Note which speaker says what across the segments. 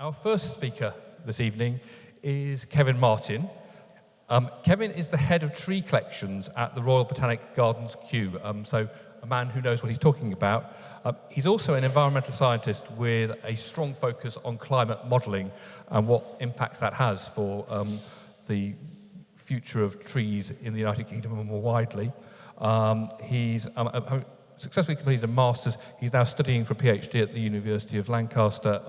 Speaker 1: Our first speaker this evening is Kevin Martin. Kevin is the head of tree collections at the Royal Botanic Gardens Kew, so a man who knows what he's talking about. He's also an environmental scientist with a strong focus on climate modelling and what impacts that has for the future of trees in the United Kingdom and more widely. He's successfully completed a master's. He's now studying for a PhD at the University of Lancaster,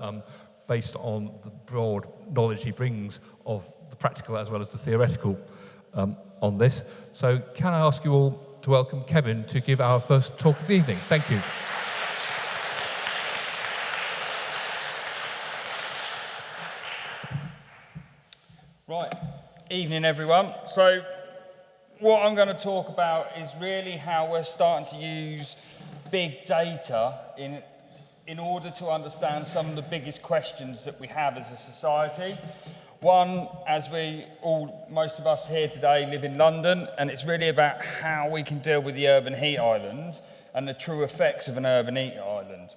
Speaker 1: based on the broad knowledge he brings of the practical as well as the theoretical on this. So can I ask you all to welcome Kevin to give our first talk of the evening? Thank you.
Speaker 2: Right, evening everyone. So what I'm going to talk about is really how we're starting to use big data in order to understand some of the biggest questions that we have as a society. One, as most of us here today live in London, and it's really about how we can deal with the urban heat island and the true effects of an urban heat island,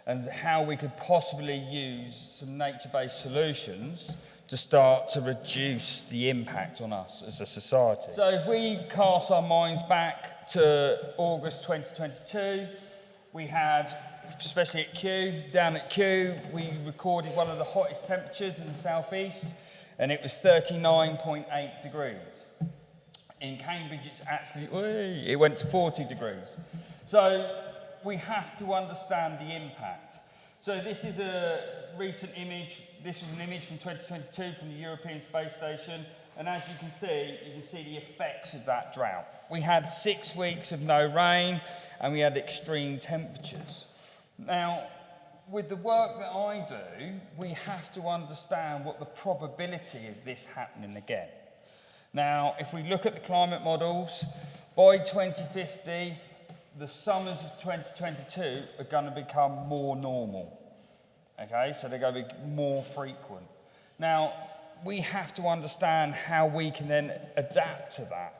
Speaker 2: and how we could possibly use some nature-based solutions to start to reduce the impact on us as a society. So if we cast our minds back to August 2022, we had, especially at Kew, down at Kew, we recorded one of the hottest temperatures in the southeast, and it was 39.8 degrees. In Cambridge, it went to 40 degrees. So we have to understand the impact. So this is a recent image. This is an image from 2022 from the European Space Station. And as you can see the effects of that drought. We had 6 weeks of no rain, and we had extreme temperatures. Now, with the work that I do, we have to understand what the probability of this happening again. Now, if we look at the climate models, by 2050, the summers of 2022 are going to become more normal. Okay, so they're going to be more frequent. Now, we have to understand how we can then adapt to that,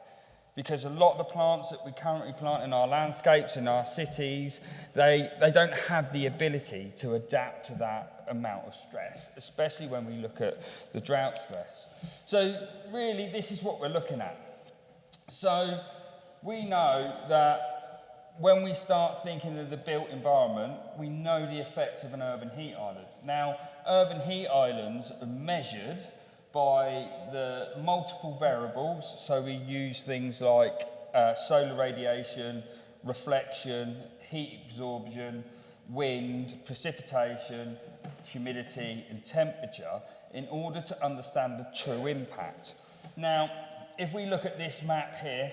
Speaker 2: because a lot of the plants that we currently plant in our landscapes, in our cities, they don't have the ability to adapt to that amount of stress, especially when we look at the drought stress. So really, this is what we're looking at. So we know that when we start thinking of the built environment, we know the effects of an urban heat island. Now, urban heat islands are measured by the multiple variables. So we use things like solar radiation, reflection, heat absorption, wind, precipitation, humidity, and temperature in order to understand the true impact. Now, if we look at this map here,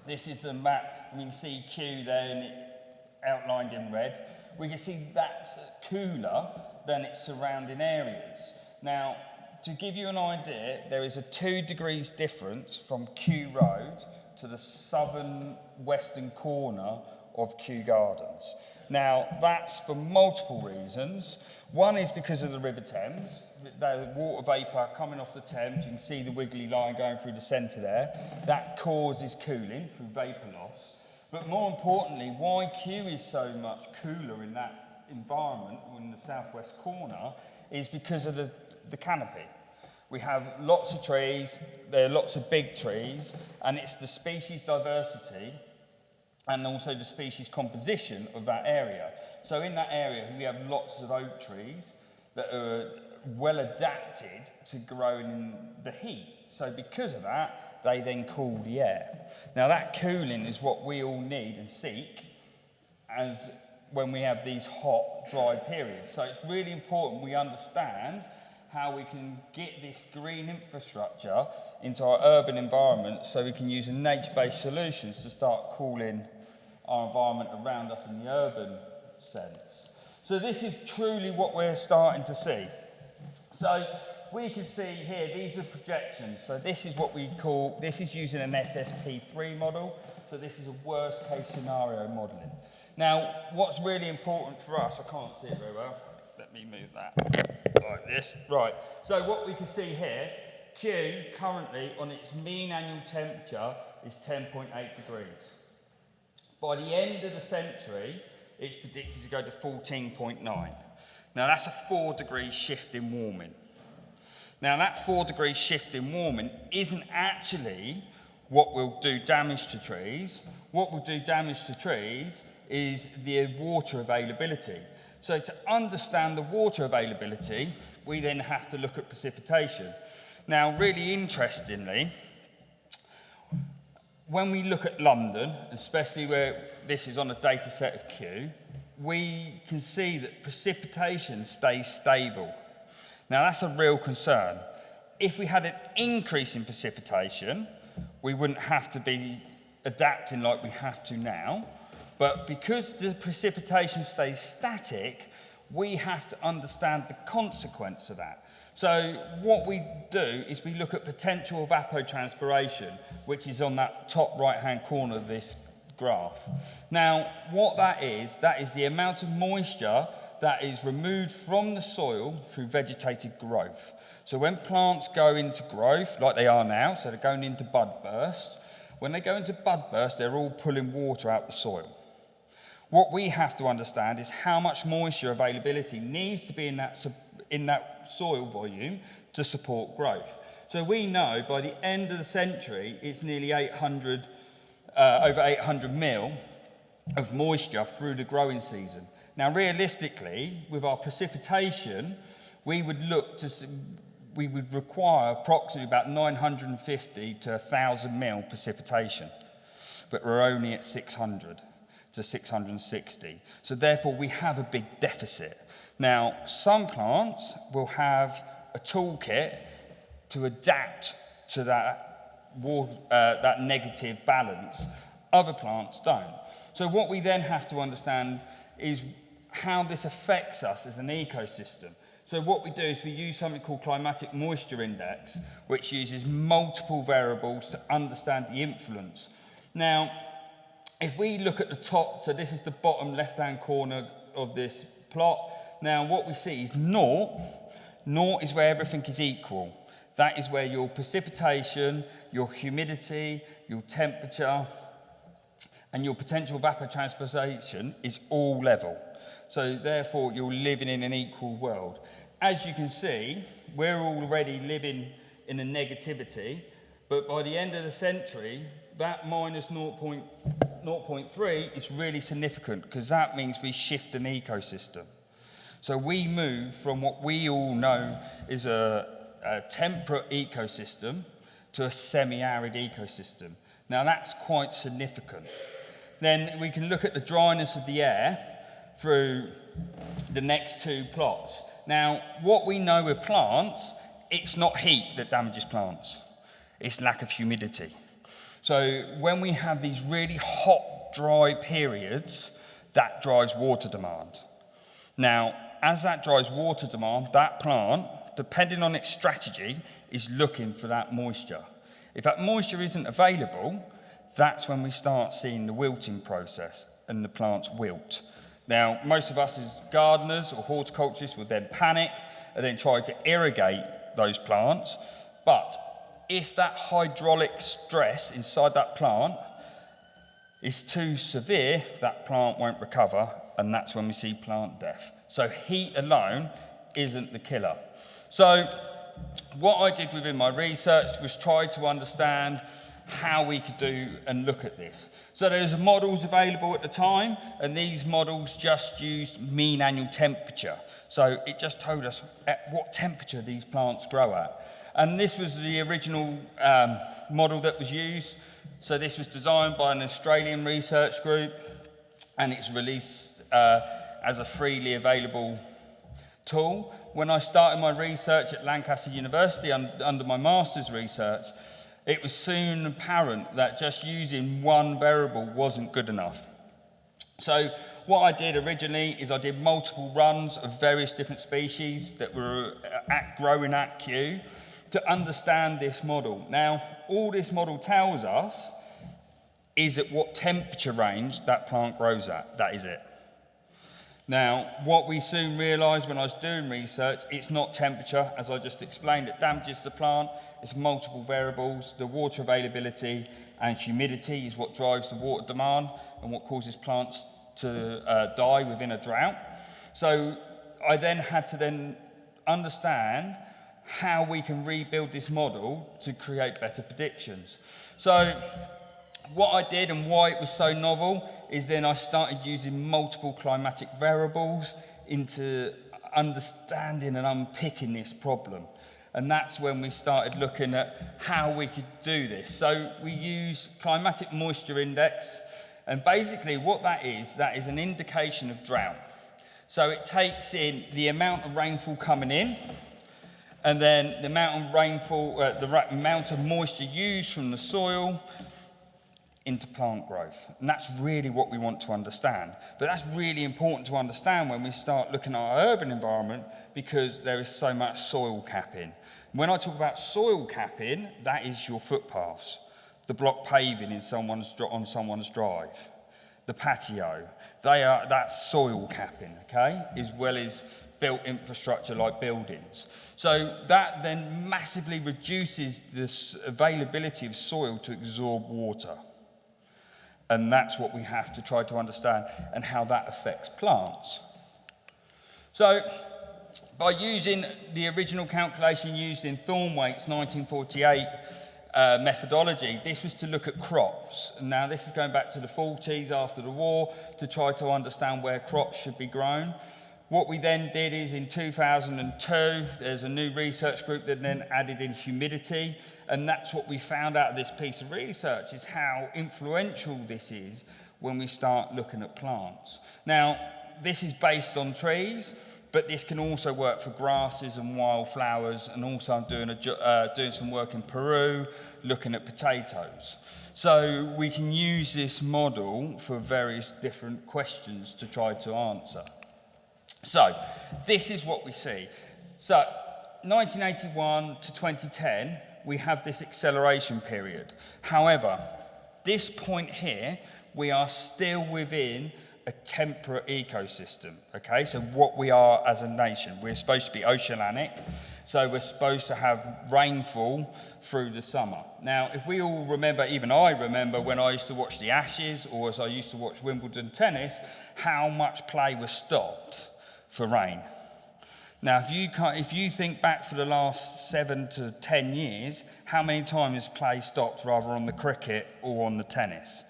Speaker 2: this is the map, and we can see Kew there and it outlined in red. We can see that's cooler than its surrounding areas. Now, to give you an idea, there is a 2 degrees difference from Kew Road to the southern western corner of Kew Gardens. Now, that's for multiple reasons. One is because of the River Thames. The water vapour coming off the Thames, you can see the wiggly line going through the centre there. That causes cooling through vapour loss. But more importantly, why Kew is so much cooler in that environment, in the southwest corner, is because of the canopy. We have lots of trees, there are lots of big trees, and it's the species diversity and also the species composition of that area. So in that area, we have lots of oak trees that are well adapted to growing in the heat. So because of that, they then cool the air. Now that cooling is what we all need and seek as when we have these hot, dry periods. So it's really important we understand how we can get this green infrastructure into our urban environment so we can use nature-based solutions to start cooling our environment around us in the urban sense. So this is truly what we're starting to see. So we can see here, these are projections. So this is what we call, this is using an SSP3 model. So this is a worst case scenario modelling. Now, what's really important for us, I can't see it very well. Let me move that like this. Right, so what we can see here, Kew currently on its mean annual temperature is 10.8 degrees. By the end of the century, it's predicted to go to 14.9. Now that's a 4-degree shift in warming. Now that 4-degree shift in warming isn't actually what will do damage to trees. What will do damage to trees is the water availability. So to understand the water availability, we then have to look at precipitation. Now, really interestingly, when we look at London, especially where this is on a data set of Kew, we can see that precipitation stays stable. Now, that's a real concern. If we had an increase in precipitation, we wouldn't have to be adapting like we have to now. But because the precipitation stays static, we have to understand the consequence of that. So what we do is we look at potential evapotranspiration, which is on that top right-hand corner of this graph. Now, what that is the amount of moisture that is removed from the soil through vegetative growth. So when plants go into growth, like they are now, so they're going into bud burst, when they go into bud burst, they're all pulling water out the soil. What we have to understand is how much moisture availability needs to be in that soil volume to support growth. So we know by the end of the century, it's nearly over 800 mil of moisture through the growing season. Now, realistically, with our precipitation, we would require approximately about 950 to 1,000 mil precipitation, but we're only at 600 to 660. So therefore, we have a big deficit. Now, some plants will have a toolkit to adapt to that negative balance. Other plants don't. So what we then have to understand is how this affects us as an ecosystem. So what we do is we use something called climatic moisture index, which uses multiple variables to understand the influence. Now, if we look at the top, so this is the bottom left-hand corner of this plot. Now, what we see is naught. Naught is where everything is equal. That is where your precipitation, your humidity, your temperature, and your potential evapotranspiration is all level. So therefore, you're living in an equal world. As you can see, we're already living in a negativity, but by the end of the century, that minus 0.3 is really significant because that means we shift an ecosystem. So we move from what we all know is a temperate ecosystem to a semi-arid ecosystem. Now that's quite significant. Then we can look at the dryness of the air through the next two plots. Now, what we know with plants, it's not heat that damages plants. It's lack of humidity. So when we have these really hot, dry periods, that drives water demand. Now, as that drives water demand, that plant, depending on its strategy, is looking for that moisture. If that moisture isn't available, that's when we start seeing the wilting process and the plants wilt. Now, most of us as gardeners or horticulturists would then panic and then try to irrigate those plants. But if that hydraulic stress inside that plant is too severe, that plant won't recover, and that's when we see plant death. So heat alone isn't the killer. So what I did within my research was try to understand how we could do and look at this. So there's models available at the time, and these models just used mean annual temperature. So it just told us at what temperature these plants grow at. And this was the original model that was used. So this was designed by an Australian research group, and it's released as a freely available tool. When I started my research at Lancaster University under my master's research, it was soon apparent that just using one variable wasn't good enough. So what I did originally is I did multiple runs of various different species that were growing at Kew to understand this model. Now, all this model tells us is at what temperature range that plant grows at. That is it. Now, what we soon realised when I was doing research, it's not temperature, as I just explained, that damages the plant. It's multiple variables. The water availability and humidity is what drives the water demand and what causes plants to die within a drought. So I then had to then understand how we can rebuild this model to create better predictions. So what I did and why it was so novel is then I started using multiple climatic variables into understanding and unpicking this problem. And that's when we started looking at how we could do this. So we use climatic moisture index, and basically what that is an indication of drought. So it takes in the amount of rainfall coming in, and then the amount of rainfall, the amount of moisture used from the soil into plant growth. And that's really what we want to understand. But that's really important to understand when we start looking at our urban environment, because there is so much soil capping. When I talk about soil capping, that is your footpaths, the block paving on someone's drive, the patio. That's soil capping, okay, as well as built infrastructure like buildings. So that then massively reduces the availability of soil to absorb water. And that's what we have to try to understand, and how that affects plants. So by using the original calculation used in Thornwaite's 1948 methodology, this was to look at crops. And now this is going back to the 40s after the war to try to understand where crops should be grown. What we then did is in 2002, there's a new research group that then added in humidity. And that's what we found out of this piece of research, is how influential this is when we start looking at plants. Now, this is based on trees, but this can also work for grasses and wildflowers. And also I'm doing some work in Peru, looking at potatoes. So we can use this model for various different questions to try to answer. So this is what we see. So 1981 to 2010, we have this acceleration period. However, this point here, we are still within a temperate ecosystem, okay? So what we are as a nation, we're supposed to be oceanic, so we're supposed to have rainfall through the summer. Now, if we all remember, even I remember when I used to watch the Ashes, or as I used to watch Wimbledon tennis, how much play was stopped for rain. Now, if you think back for the last 7 to 10 years, how many times play stopped rather on the cricket or on the tennis?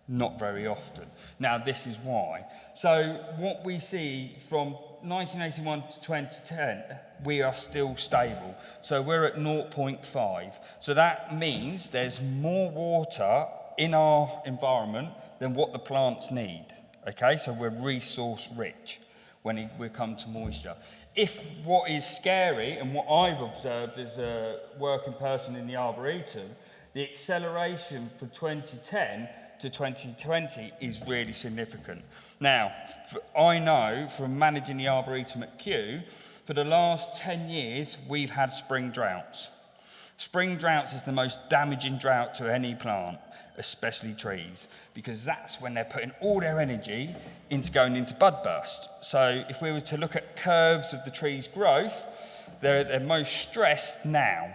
Speaker 2: Not very often. Now, this is why. So what we see from 1981 to 2010, we are still stable. So we're at 0.5. So that means there's more water in our environment than what the plants need. Okay, so we're resource rich when we come to moisture. If what is scary, and what I've observed as a working person in the Arboretum, the acceleration from 2010 to 2020 is really significant. Now, I know from managing the Arboretum at Kew, for the last 10 years, we've had spring droughts. Spring droughts is the most damaging drought to any plant, especially trees, because that's when they're putting all their energy into going into bud burst. So if we were to look at curves of the tree's growth, they're at their most stressed now.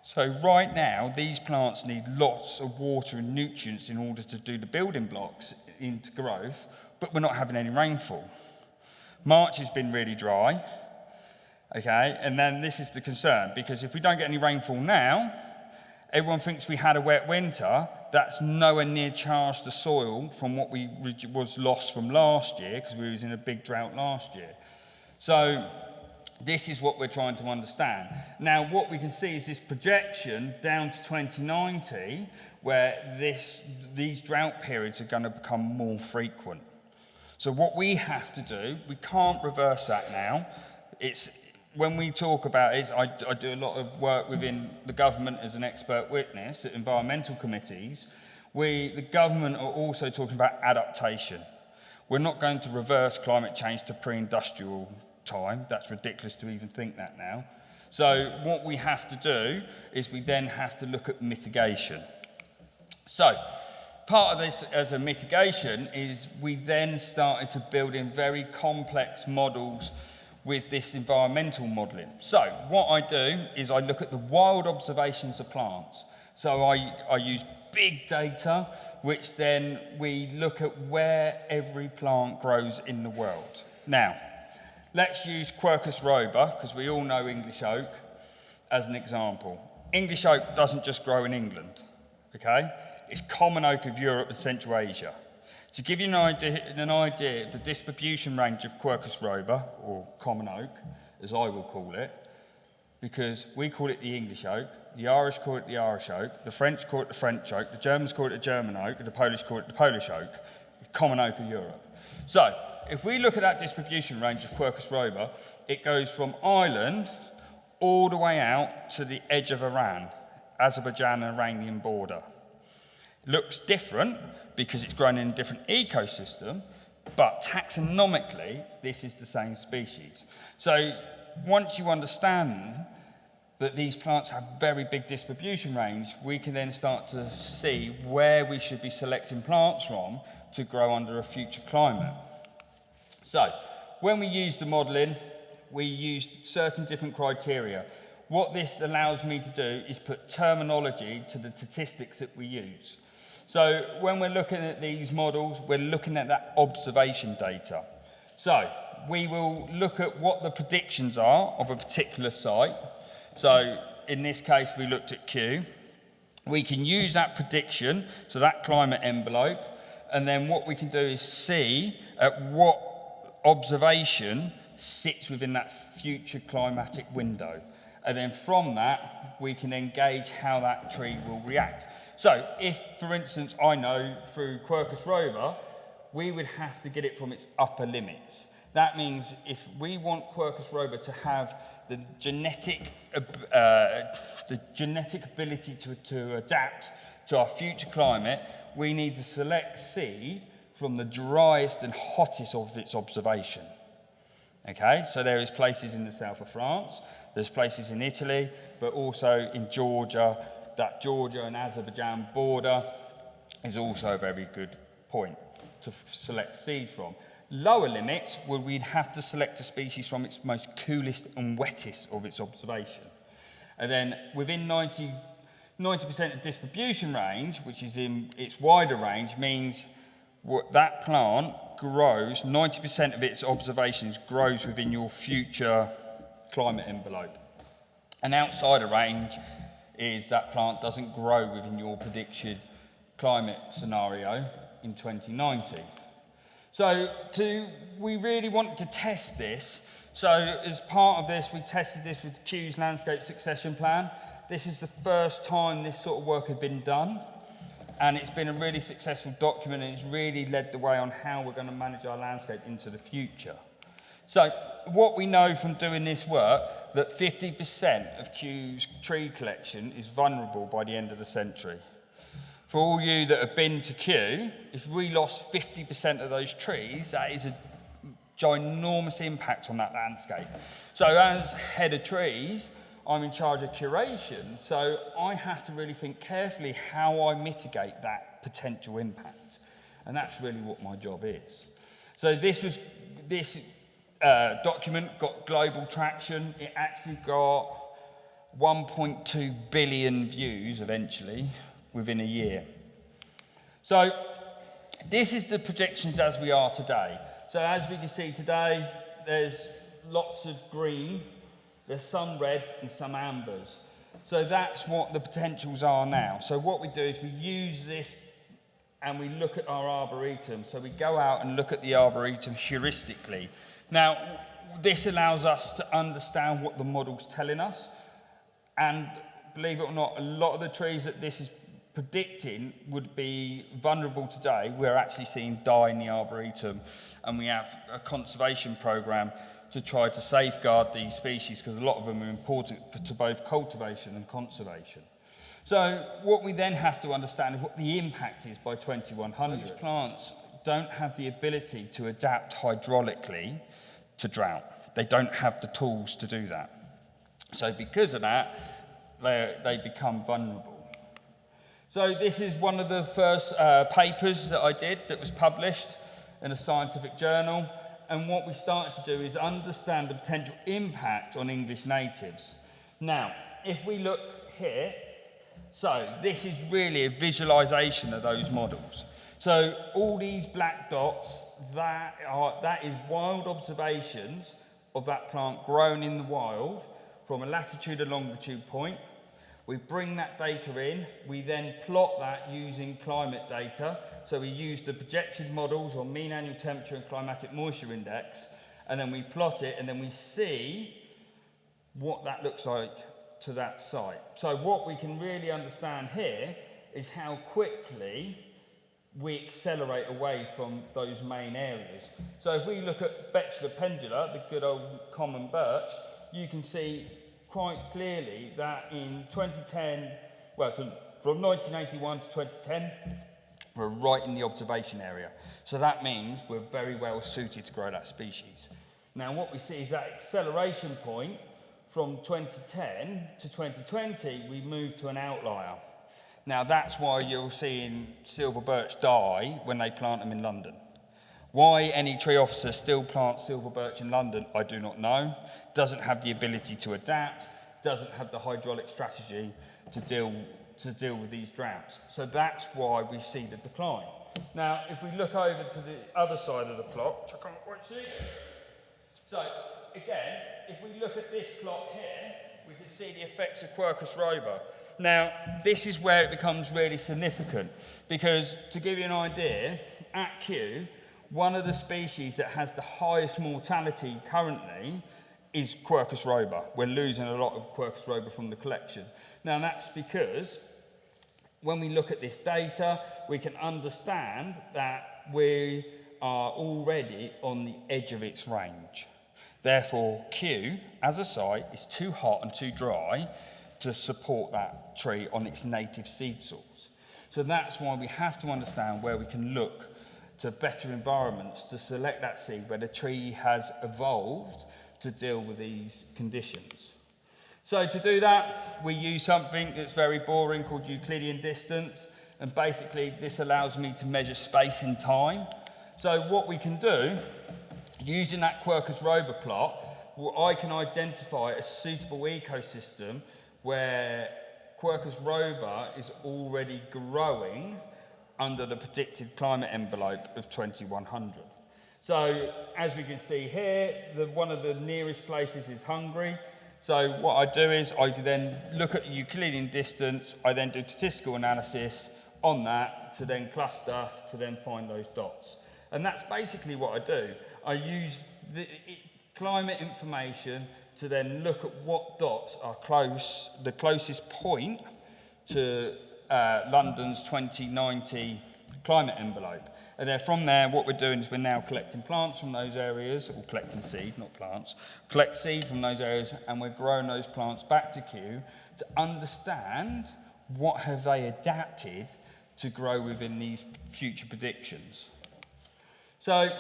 Speaker 2: So right now, these plants need lots of water and nutrients in order to do the building blocks into growth, but we're not having any rainfall. March has been really dry, okay, and then this is the concern, because if we don't get any rainfall now, everyone thinks we had a wet winter. That's nowhere near charged the soil from what was lost from last year, because we was in a big drought last year. So this is what we're trying to understand. Now, what we can see is this projection down to 2090, where these drought periods are going to become more frequent. So what we have to do, we can't reverse that now. When we talk about it, I do a lot of work within the government as an expert witness at environmental committees. The government are also talking about adaptation. We're not going to reverse climate change to pre-industrial time. That's ridiculous to even think that now. So what we have to do is we then have to look at mitigation. So part of this as a mitigation is we then started to build in very complex models with this environmental modelling. So what I do is I look at the wild observations of plants. So I use big data, which then we look at where every plant grows in the world. Now, Let's use Quercus robur, because we all know English oak, as an example. English oak doesn't just grow in England, okay? It's common oak of Europe and Central Asia. To give you an idea of the distribution range of Quercus robur, or common oak, as I will call it, because we call it the English oak, the Irish call it the Irish oak, the French call it the French oak, the Germans call it the German oak, and the Polish call it the Polish oak, common oak of Europe. So, if we look at that distribution range of Quercus robur, it goes from Ireland all the way out to the edge of Iran, Azerbaijan and Iranian border. Looks different because it's grown in a different ecosystem, but taxonomically, this is the same species. So once you understand that these plants have very big distribution range, we can then start to see where we should be selecting plants from to grow under a future climate. So when we use the modelling, we used certain different criteria. What this allows me to do is put terminology to the statistics that we use. So when we're looking at these models, we're looking at that observation data. So we will look at what the predictions are of a particular site. So in this case, we looked at Q. We can use that prediction, so that climate envelope, and then what we can do is see at what observation sits within that future climatic window. And then from that, we can engage how that tree will react. So if, for instance, I know through Quercus robur, we would have to get it from its upper limits. That means if we want Quercus robur to have the genetic ability to adapt to our future climate, we need to select seed from the driest and hottest of its observation. Okay, so there is places in the south of France, there's places in Italy, but also in Georgia. That Georgia and Azerbaijan border is also a very good point to select seed from. Lower limits, where we'd have to select a species from its most coolest and wettest of its observation. And then within 90% of distribution range, which is in its wider range, means that plant grows, 90% of its observations grows within your future climate envelope. And outside of range is that plant doesn't grow within your predicted climate scenario in 2090. So we really wanted to test this. So as part of this, we tested this with Q's landscape succession plan. This is the first time this sort of work had been done. And it's been a really successful document, and it's really led the way on how we're going to manage our landscape into the future. So what we know from doing this work, that 50% of Q's tree collection is vulnerable by the end of the century. For all you that have been to Q, if we lost 50% of those trees, that is a ginormous impact on that landscape. So as head of trees, I'm in charge of curation, so I have to really think carefully how I mitigate that potential impact. And that's really what my job is. So this document got global traction. It actually got 1.2 billion views eventually within a year. So this is the predictions as we are today. So as we can see today, there's lots of green. There's some reds and some ambers. So that's what the potentials are now. So what we do is we use this and we look at our arboretum. So we go out and look at the arboretum heuristically. Now, this allows us to understand what the model's telling us. And believe it or not, a lot of the trees that this is predicting would be vulnerable today, we're actually seeing die in the arboretum. And we have a conservation program to try to safeguard these species, because a lot of them are important to both cultivation and conservation. So what we then have to understand is what the impact is by 2100. These plants don't have the ability to adapt hydraulically to drought. They don't have the tools to do that. So because of that, they become vulnerable. So this is one of the first papers that I did that was published in a scientific journal. And what we started to do is understand the potential impact on English natives. Now, if we look here, so this is really a visualization of those models. So all these black dots, that is wild observations of that plant grown in the wild from a latitude and longitude point. We bring that data in, we then plot that using climate data. So we use the projected models on mean annual temperature and climatic moisture index, and then we plot it, and then we see what that looks like to that site. So what we can really understand here is how quickly we accelerate away from those main areas. So if we look at Bachelor pendula, the good old common birch, you can see quite clearly that in 2010, well, from 1981 to 2010, we're right in the observation area. So that means we're very well suited to grow that species. Now what we see is that acceleration point from 2010 to 2020, we move to an outlier. Now that's why you're seeing silver birch die when they plant them in London. Why any tree officer still plants silver birch in London, I do not know. Doesn't have the ability to adapt, doesn't have the hydraulic strategy to deal with these droughts. So that's why we see the decline. Now, if we look over to the other side of the plot, which I can't quite see. So again, if we look at this plot here, we can see the effects of Quercus robur. Now, this is where it becomes really significant, because to give you an idea, at Kew, one of the species that has the highest mortality currently is Quercus robur. We're losing a lot of Quercus robur from the collection. Now that's because when we look at this data, we can understand that we are already on the edge of its range. Therefore, Kew, as a site, is too hot and too dry to support that tree on its native seed source. So that's why we have to understand where we can look to better environments to select that seed where the tree has evolved to deal with these conditions. So to do that, we use something that's very boring called Euclidean distance, and basically this allows me to measure space and time. So what we can do, using that Quercus robur plot, I can identify a suitable ecosystem where Quercus robur is already growing under the predicted climate envelope of 2100. So as we can see here, one of the nearest places is Hungary. So what I do is I then look at Euclidean distance, I then do statistical analysis on that to then cluster, to then find those dots. And that's basically what I do. I use the climate information to then look at what dots are close, the closest point to London's 2090 climate envelope. And then from there, what we're doing is we're now collecting plants from those areas, or collecting seed, not plants, collect seed from those areas, and we're growing those plants back to Kew to understand what have they adapted to grow within these future predictions. So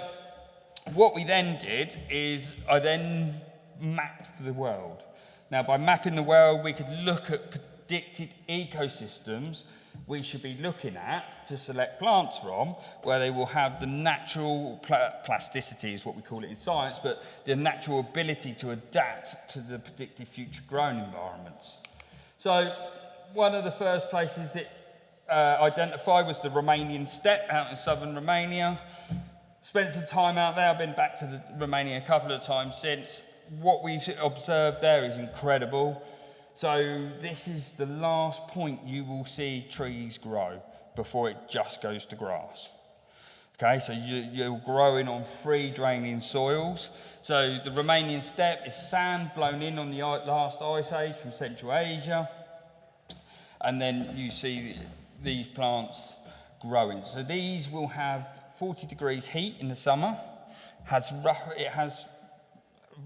Speaker 2: what we then did is I then mapped the world. Now, by mapping the world, we could look at predicted ecosystems we should be looking at to select plants from, where they will have the natural plasticity is what we call it in science, but the natural ability to adapt to the predicted future growing environments. So one of the first places it identified was the Romanian steppe out in southern Romania. Spent some time out there. I've been back to Romania a couple of times since. What we've observed there is incredible. So this is the last point you will see trees grow before it just goes to grass. Okay, so you're growing on free draining soils. So the Romanian steppe is sand blown in on the last ice age from Central Asia. And then you see these plants growing. So these will have 40 degrees heat in the summer. It has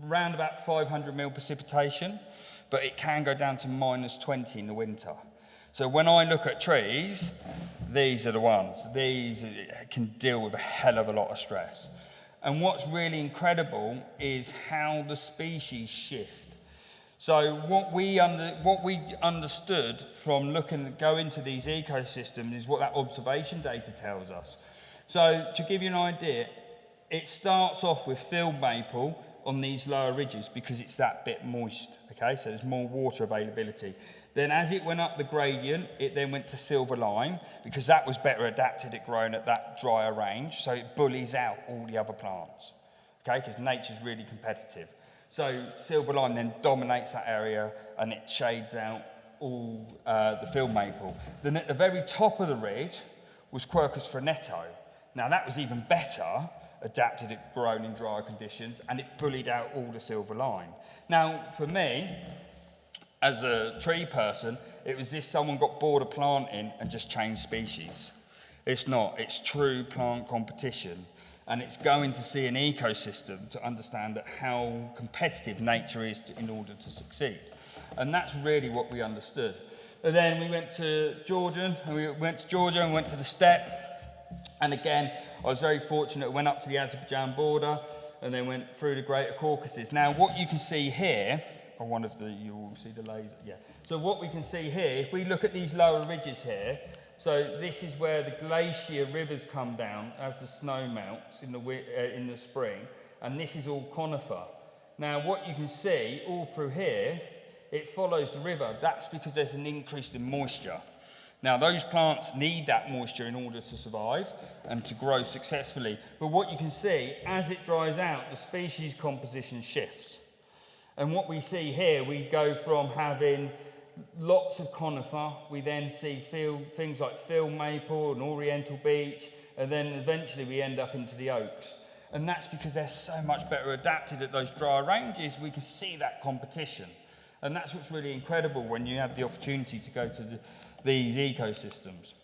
Speaker 2: around about 500 mil precipitation, but it can go down to minus 20 in the winter. So when I look at trees, these are the ones. These can deal with a hell of a lot of stress. And what's really incredible is how the species shift. So what we understood from going to these ecosystems is what that observation data tells us. So to give you an idea, it starts off with field maple on these lower ridges because it's that bit moist, okay? So there's more water availability. Then as it went up the gradient, it then went to silver lime because that was better adapted at growing at that drier range, so it bullies out all the other plants, okay? Because nature's really competitive. So silver lime then dominates that area and it shades out all the field maple. Then at the very top of the ridge was Quercus frenetto. Now that was even better adapted, it grown in drier conditions, and it bullied out all the silver lime. Now for me, as a tree person, it was if someone got bored of planting and just changed species. It's not, it's true plant competition. And it's going to see an ecosystem to understand that how competitive nature is in order to succeed. And that's really what we understood. And then we went to Georgia, and we went to the steppe. And again, I was very fortunate, went up to the Azerbaijan border and then went through the Greater Caucasus. Now, what you can see here, or you will see the laser, yeah. So what we can see here, if we look at these lower ridges here, so this is where the glacier rivers come down as the snow melts in the spring, and this is all conifer. Now, what you can see all through here, it follows the river. That's because there's an increase in moisture. Now, those plants need that moisture in order to survive and to grow successfully. But what you can see, as it dries out, the species composition shifts. And what we see here, we go from having lots of conifer, we then see things like field maple and oriental beech, and then eventually we end up into the oaks. And that's because they're so much better adapted at those drier ranges, we can see that competition. And that's what's really incredible when you have the opportunity to go to these ecosystems.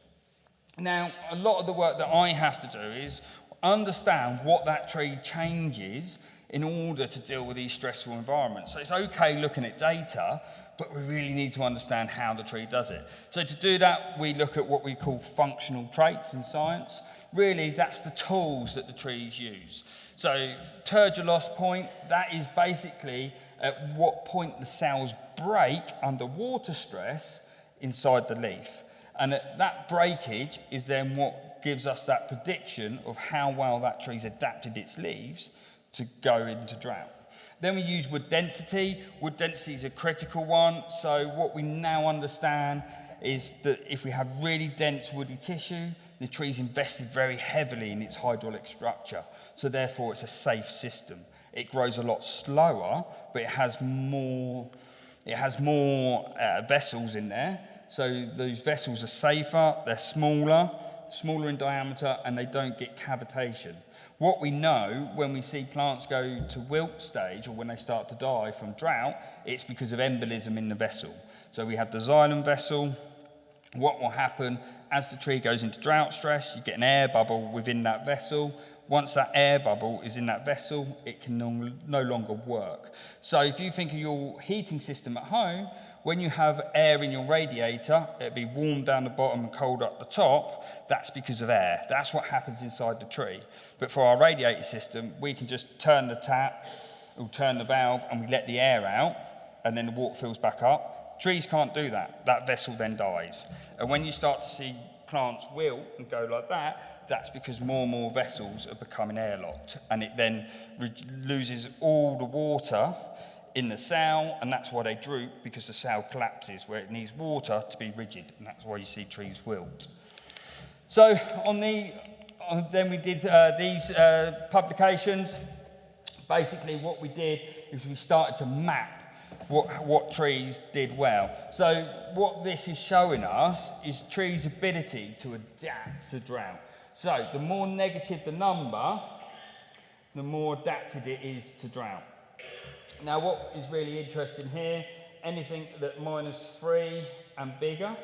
Speaker 2: Now, a lot of the work that I have to do is understand what that tree changes in order to deal with these stressful environments. So it's okay looking at data, but we really need to understand how the tree does it. So to do that, we look at what we call functional traits in science. Really, that's the tools that the trees use. So turgor loss point, that is basically at what point the cells break under water stress inside the leaf. And that breakage is then what gives us that prediction of how well that tree's adapted its leaves to go into drought. Then we use wood density. Wood density is a critical one. So what we now understand is that if we have really dense woody tissue, the tree's invested very heavily in its hydraulic structure. So therefore it's a safe system. It grows a lot slower, but it has more vessels in there. So those vessels are safer, they're smaller in diameter, and they don't get cavitation. What we know when we see plants go to wilt stage, or when they start to die from drought, it's because of embolism in the vessel. So we have the xylem vessel. What will happen as the tree goes into drought stress, you get an air bubble within that vessel. Once that air bubble is in that vessel, it can no longer work. So if you think of your heating system at home, when you have air in your radiator, it'll be warm down the bottom and cold up the top. That's because of air. That's what happens inside the tree. But for our radiator system, we can just turn the tap, or turn the valve, and we let the air out, and then the water fills back up. Trees can't do that. That vessel then dies. And when you start to see plants wilt and go like that, that's because more and more vessels are becoming airlocked, and it then loses all the water in the cell, and that's why they droop, because the cell collapses where it needs water to be rigid, and that's why you see trees wilt. So then we did these publications. Basically what we did is we started to map what trees did well. So what this is showing us is trees' ability to adapt to drought. So the more negative the number, the more adapted it is to drought. Now what is really interesting here, anything that -3 and bigger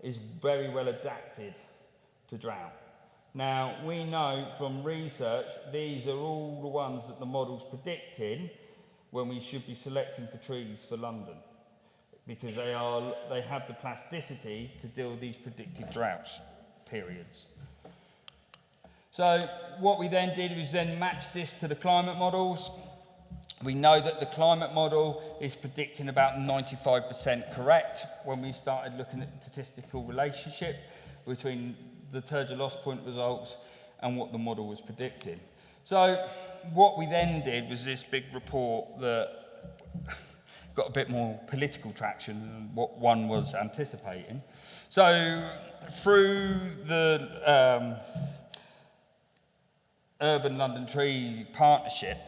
Speaker 2: is very well adapted to drought. Now we know from research, these are all the ones that the model's predicting when we should be selecting for trees for London, because they have the plasticity to deal with these predicted droughts periods. So what we then did was then match this to the climate models. We know that the climate model is predicting about 95% correct when we started looking at the statistical relationship between the turgor loss point results and what the model was predicting. So what we then did was this big report that got a bit more political traction than what one was anticipating. So through the Urban London Tree Partnership,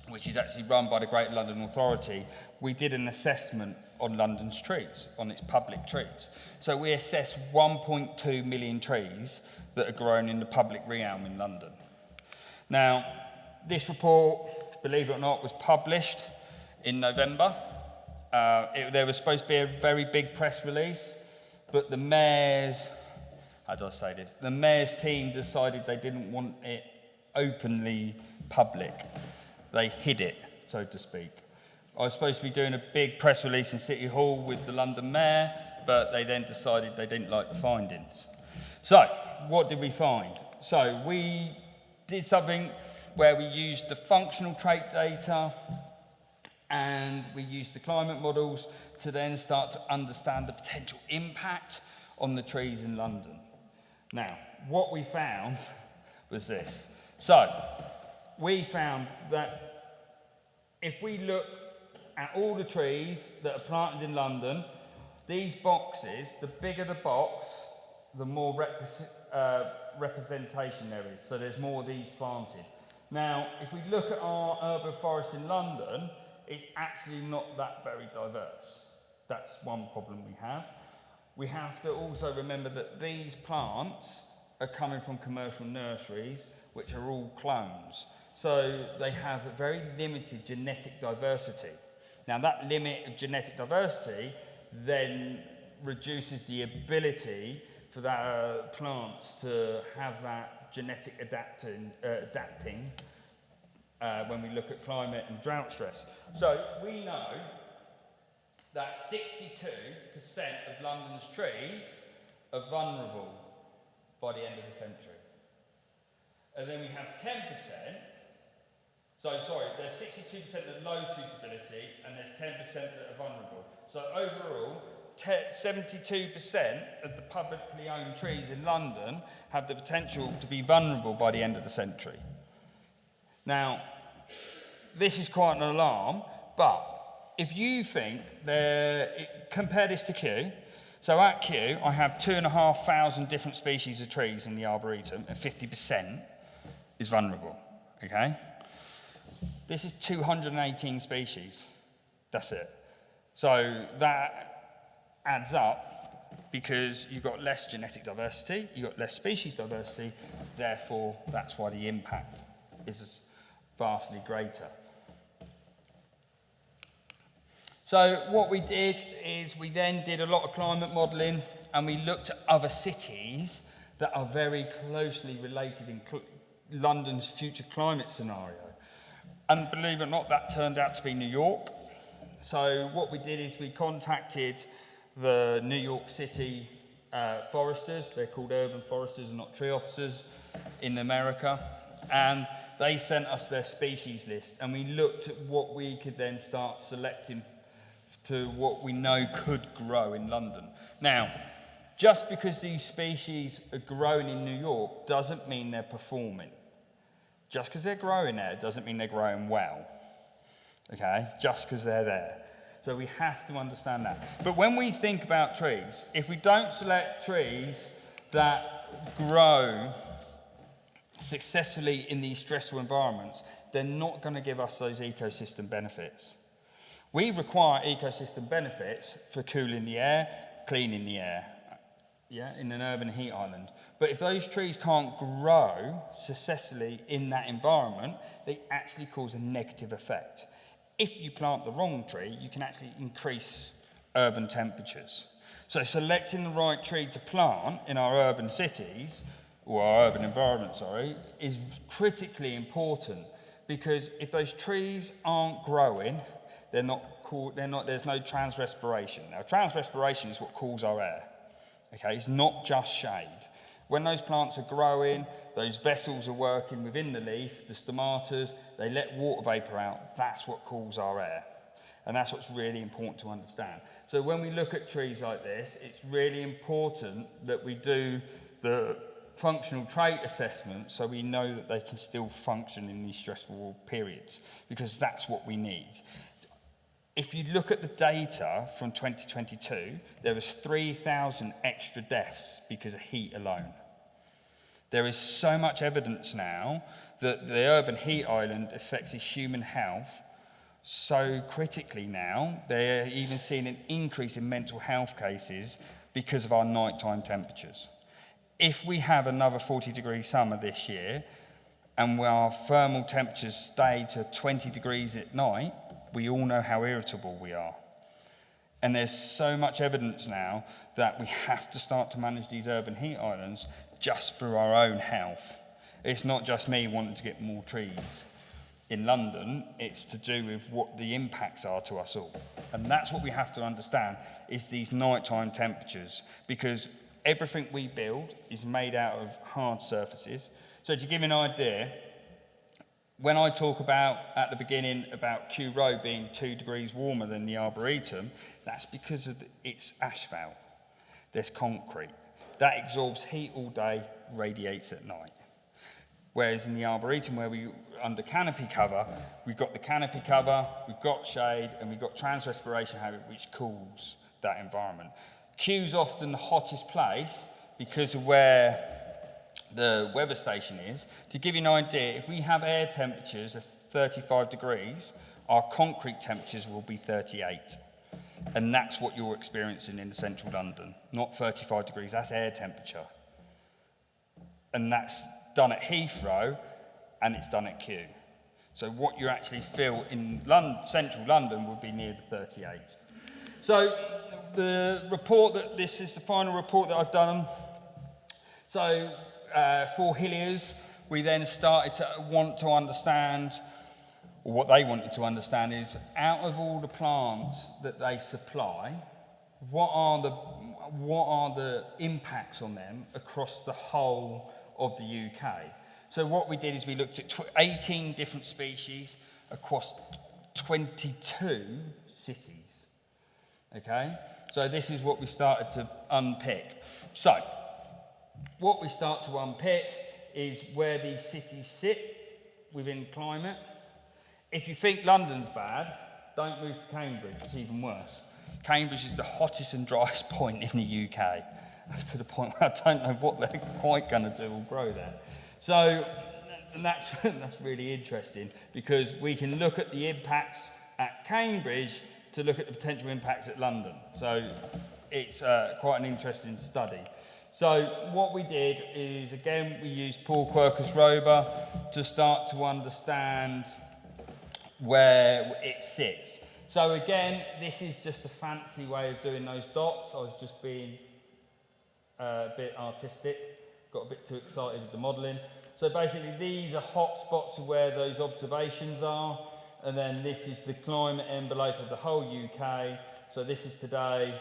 Speaker 2: which is actually run by the Greater London Authority, we did an assessment on London's trees, on its public trees. So we assessed 1.2 million trees that are grown in the public realm in London. Now, this report, believe it or not, was published in November. There was supposed to be a very big press release, but the mayor's, how do I say this? The mayor's team decided they didn't want it openly public. They hid it, so to speak. I was supposed to be doing a big press release in City Hall with the London mayor, but they then decided they didn't like the findings. So, what did we find? So, we did something where we used the functional trait data and we used the climate models to then start to understand the potential impact on the trees in London. Now, what we found was this. So, we found that if we look at all the trees that are planted in London, these boxes, the bigger the box, the more representation there is. So there's more of these planted. Now, if we look at our urban forest in London, it's actually not that very diverse. That's one problem we have. We have to also remember that these plants are coming from commercial nurseries, which are all clones. So they have a very limited genetic diversity. Now that limit of genetic diversity then reduces the ability for that plants to have that genetic adapting when we look at climate and drought stress. So we know that 62% of London's trees are vulnerable by the end of the century. And then we have 10%, there's 62% of low suitability and there's 10% that are vulnerable. So overall, 72% of the publicly owned trees in London have the potential to be vulnerable by the end of the century. Now, this is quite an alarm, but if you think compare this to Kew. So at Kew, I have 2,500 different species of trees in the Arboretum, and 50% is vulnerable, okay? This is 218 species, that's it. So that adds up because you've got less genetic diversity, you've got less species diversity, therefore that's why the impact is vastly greater. So what we did is we then did a lot of climate modelling and we looked at other cities that are very closely related in London's future climate scenario. And believe it or not, that turned out to be New York. So what we did is we contacted the New York City foresters. They're called urban foresters and not tree officers in America. And they sent us their species list. And we looked at what we could then start selecting to what we know could grow in London. Now, just because these species are growing in New York doesn't mean they're performing. Just because they're growing there doesn't mean they're growing well, okay? Just because they're there. So we have to understand that. But when we think about trees, if we don't select trees that grow successfully in these stressful environments, they're not going to give us those ecosystem benefits. We require ecosystem benefits for cooling the air, cleaning the air, in an urban heat island. But if those trees can't grow successfully in that environment, they actually cause a negative effect. If you plant the wrong tree, you can actually increase urban temperatures. So selecting the right tree to plant in our urban cities, or our urban environment, is critically important, because if those trees aren't growing, there's no transrespiration. Now, transrespiration is what cools our air. Okay, it's not just shade. When those plants are growing, those vessels are working within the leaf, the stomatas, they let water vapor out. That's what cools our air. And that's what's really important to understand. So when we look at trees like this, it's really important that we do the functional trait assessment so we know that they can still function in these stressful periods, because that's what we need. If you look at the data from 2022, there was 3,000 extra deaths because of heat alone. There is so much evidence now that the urban heat island affects human health so critically now, they're even seeing an increase in mental health cases because of our nighttime temperatures. If we have another 40-degree summer this year, and our thermal temperatures stay to 20 degrees at night, we all know how irritable we are. And there's so much evidence now that we have to start to manage these urban heat islands just for our own health. It's not just me wanting to get more trees in London, it's to do with what the impacts are to us all. And that's what we have to understand, is these nighttime temperatures, because everything we build is made out of hard surfaces. So to give you an idea, when I talk about, at the beginning, about Kew Road being 2 degrees warmer than the Arboretum, that's because of it's asphalt. There's concrete. That absorbs heat all day, radiates at night. Whereas in the Arboretum, where we under canopy cover, we've got the canopy cover, we've got shade, and we've got trans-respiration habit, which cools that environment. Kew's often the hottest place because of where the weather station is. To give you an idea, if we have air temperatures of 35 degrees, our concrete temperatures will be 38. And that's what you're experiencing in central London. Not 35 degrees, that's air temperature. And that's done at Heathrow, and it's done at Kew. So what you actually feel in central London will be near the 38. So the report this is the final report that I've done. So for Hilliers, we then started to want to understand, or what they wanted to understand is, out of all the plants that they supply, what are the impacts on them across the whole of the UK? So what we did is we looked at 18 different species across 22 cities. Okay? So this is what we started to unpick. So what we start to unpick is where these cities sit within climate. If you think London's bad, don't move to Cambridge, it's even worse. Cambridge is the hottest and driest point in the UK, to the point where I don't know what they're quite going to do or grow there. So, and that's really interesting, because we can look at the impacts at Cambridge to look at the potential impacts at London. So it's quite an interesting study. So what we did is, again, we used Paul Quercus Rober to start to understand where it sits. So again, this is just a fancy way of doing those dots. I was just being a bit artistic, got a bit too excited with the modelling. So basically these are hot spots of where those observations are, and then this is the climate envelope of the whole UK. So this is today,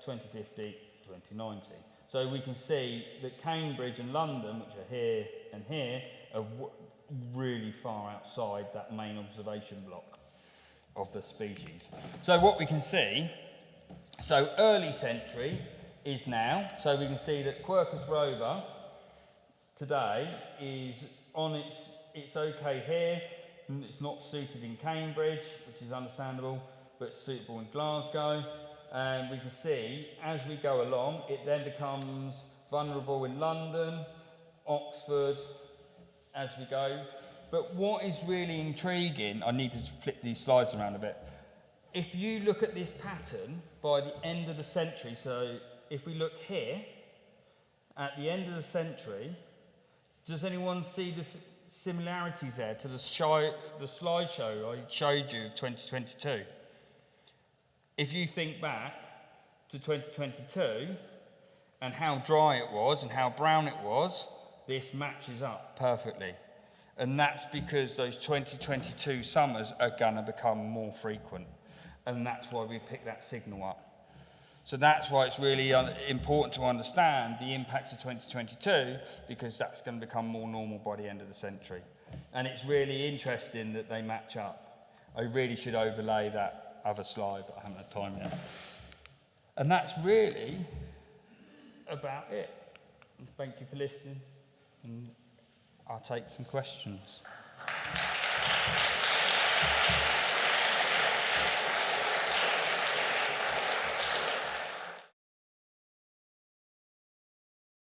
Speaker 2: 2050, 2090. So we can see that Cambridge and London, which are here and here, are really far outside that main observation block of the species. So what we can see, so early century is now, so we can see that Quercus Rober today is on it's okay here, and it's not suited in Cambridge, which is understandable, but it's suitable in Glasgow. And we can see, as we go along, it then becomes vulnerable in London, Oxford, as we go. But what is really intriguing, I need to flip these slides around a bit. If you look at this pattern by the end of the century, so if we look here, at the end of the century, does anyone see the similarities there to the slideshow I showed you of 2022? If you think back to 2022 and how dry it was and how brown it was, this matches up perfectly. And that's because those 2022 summers are going to become more frequent. And that's why we pick that signal up. So that's why it's really important to understand the impacts of 2022, because that's going to become more normal by the end of the century. And it's really interesting that they match up. I really should overlay that other slide, but I haven't had time yet. And that's really about it. And thank you for listening. And I'll take some questions.